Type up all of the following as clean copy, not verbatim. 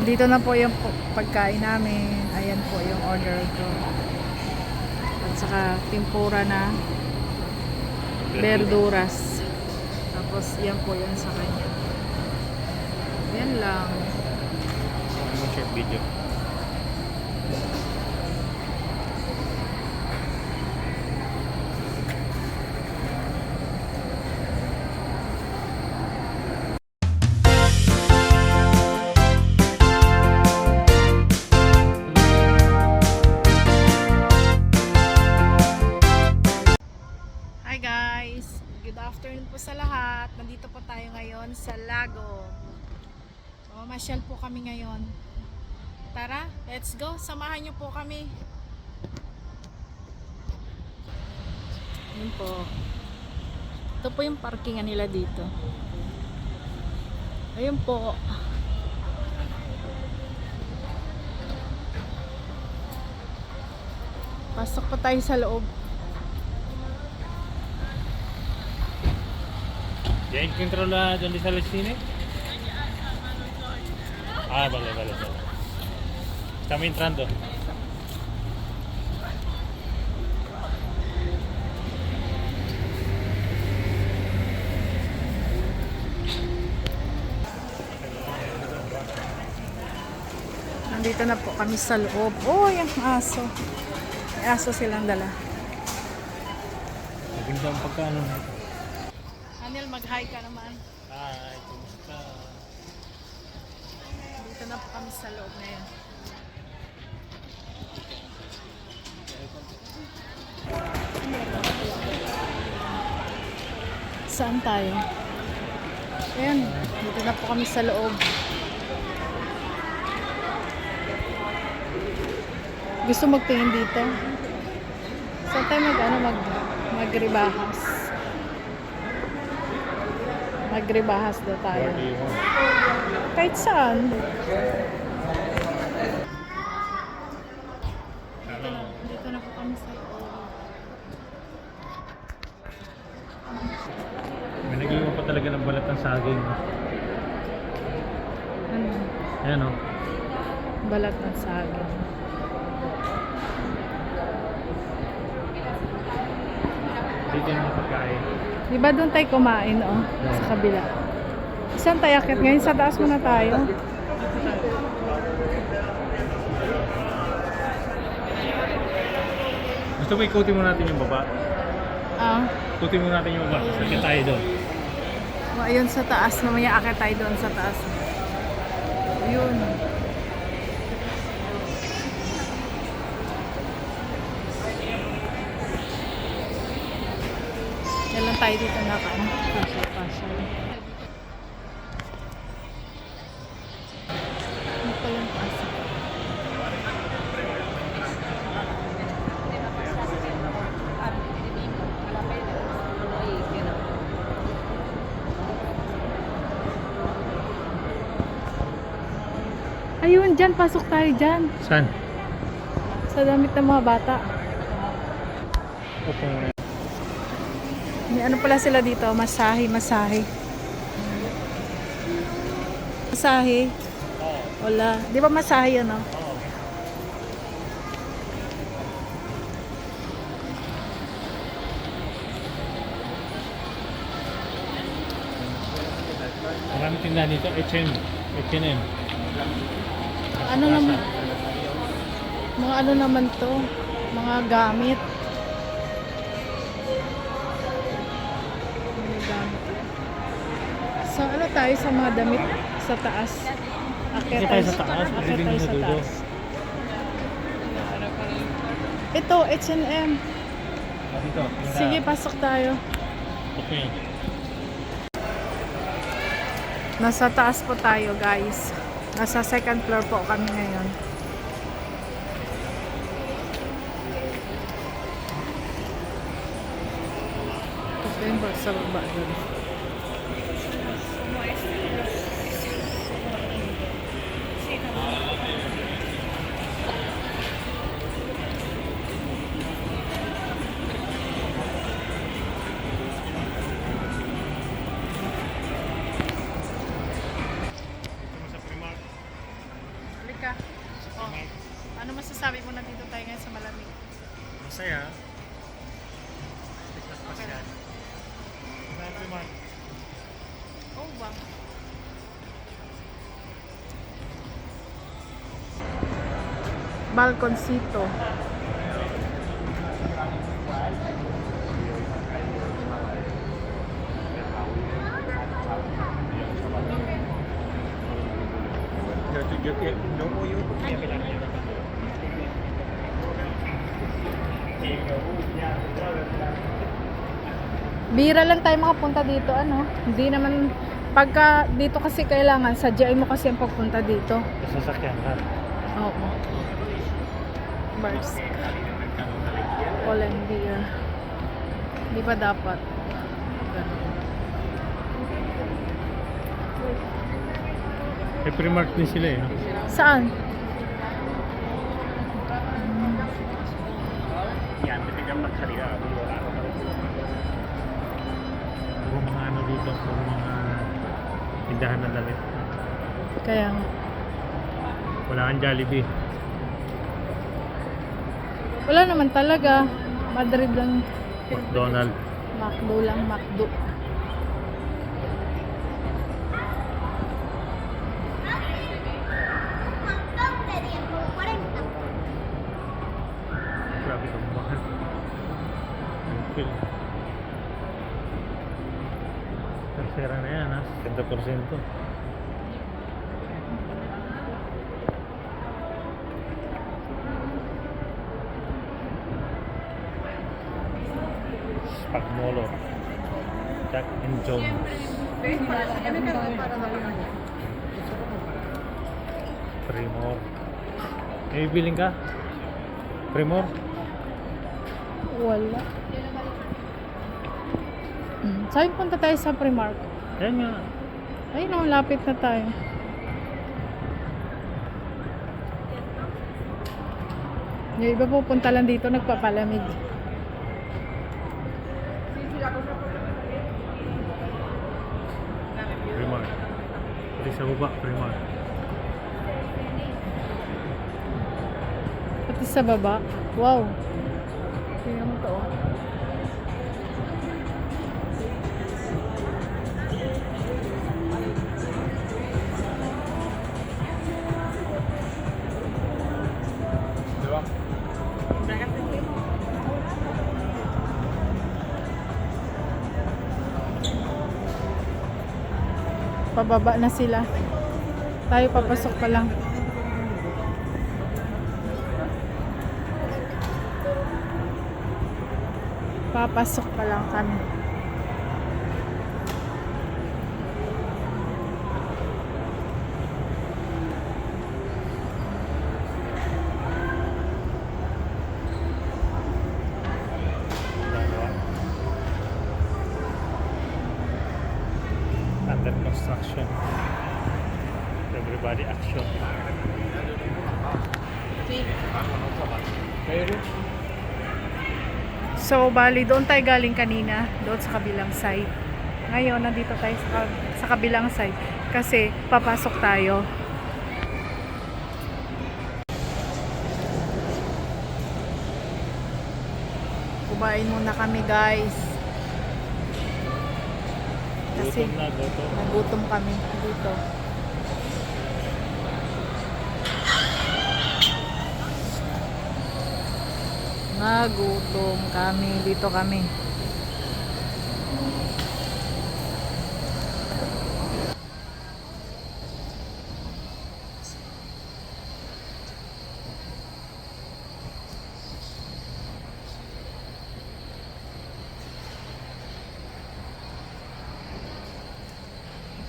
Dito na po yung pagkain namin. Ayan po yung order ko. At saka tempura na verduras. Tapos yan po yan sa kanya. Yan lang. Ano mo share video? Hi guys! Good afternoon po sa lahat. Nandito po tayo ngayon sa Lago. Mamasyal po kami ngayon. Tara, let's go. Samahan niyo po kami. Yun po. Ito po yung parkingan nila dito. Ayun po. Pasok pa tayo sa loob. ¿Ya encuentro la donde sale el cine? Ah, vale. Estamos entrando. Nandito na po kami sa loob. Oh, yung aso. May aso silang dala. Maganda ang pagkano nito. Anil, mag-hi ka naman. Hi, kumusta? Dito na po kami sa loob na yun. Saan tayo? Ayan, dito na po kami sa loob. Gusto magtingin dito? Saan tayo magribahas? Magribahas daw tayo. Where do you want? Kahit saan. Dito na po kami sa loob. May nag-iwan pa talaga ng balat ng saging. No? Ano? Ayan o. Balat ng saging. Dito yung mga pagkain. Di ba doon tayo kumain, oh? Sa kabila. Saan tayo akit? Ngayon sa taas muna tayo. Gusto mo ikutin mo natin yung baba? Ah. Ikutin mo natin yung baba. Sakit tayo doon. Oh, ayun sa taas. Mamaya akit tayo doon sa taas. Ayun. Yan lang tayo dito nakaano. Pasal. Ano pa yung pasal? Ayun, dyan. Pasok tayo dyan. Saan? Sa damit ng mga bata. Opo. May ano pala sila dito? Masahe. Masahe. Wala. Di ba masahe yun, no? Maraming tindahan dito. H&M. Ano naman? Mga ano naman to? Mga gamit. Mga gamit. So, ano tayo sa mga damit sa taas? Hindi tayo sa taas. Akyat Pwede tayo din sa sa dulo. taas. Ito, H&M. Dito. Sige, pasok tayo. Okay. Nasa taas po tayo, guys. Nasa second floor po kami ngayon. Ito yung sa baba doon. Masaya. Masaya. Primark. Oh ba? Balconcito. Bira lang tayo makapunta dito, ano? Hindi naman, pagka dito kasi kailangan, sadyain mo kasi ang pagpunta dito. Sasakyan ha. Oo. Bars. Polandia. Hindi pa dapat. Ganun. May Primark din sila eh. No? Saan? Puro mga ano dito, puro mga tindahan na damit. Kaya nga. Wala kang Jollibee. Wala naman talaga. Madrid lang. McDonald. McDo lang, McDo. Grabe itong mahal. Feel. Tercera na yan ha. 70%. Spagmolo. Jack and Jones. Primor. May bibiling ka? Primor? Wala. Saan punta tayo sa Primark? Ayan nga. Ay no, lapit na tayo. Yung iba pupunta lang dito, nagpapalamig. Primor. Pati sa baba, Primor. Pati sa baba. Wow. Tingnan mo to. Oh. Pababa na sila. Tayo papasok pa lang. Papasok pa lang kami. Under construction. Everybody action. So, bali, doon tayo galing kanina, doon sa kabilang side. Ngayon, nandito tayo sa kabilang side kasi papasok tayo. Kumain muna kami, guys. Kasi Gutom na, gutom. nagutom kami dito. Nagutom kami, dito kami.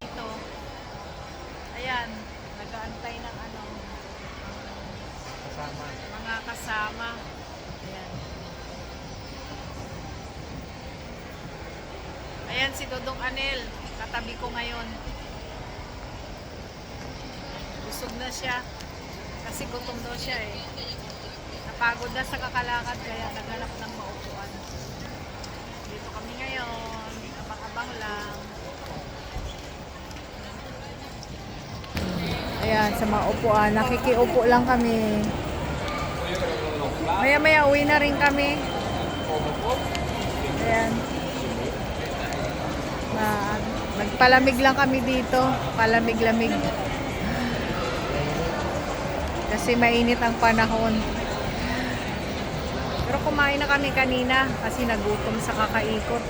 Dito. Ayan, nag-aantay ng ano, Kasama. mga kasama. Ayan. Ayan si Dodong Anel, katabi ko ngayon. Busog na siya kasi gutom daw siya eh. Napagod na sa kakalakad kaya naghanap ng maupuan. Dito kami ngayon, abang-abang lang. Ayan, sa mga upuan, nakikiupo lang kami. Maya-maya uwi na rin kami. Ayan. Nagpalamig lang kami dito. Palamig-lamig. Kasi mainit ang panahon. Pero kumain na kami kanina kasi nagutom sa kakaikot.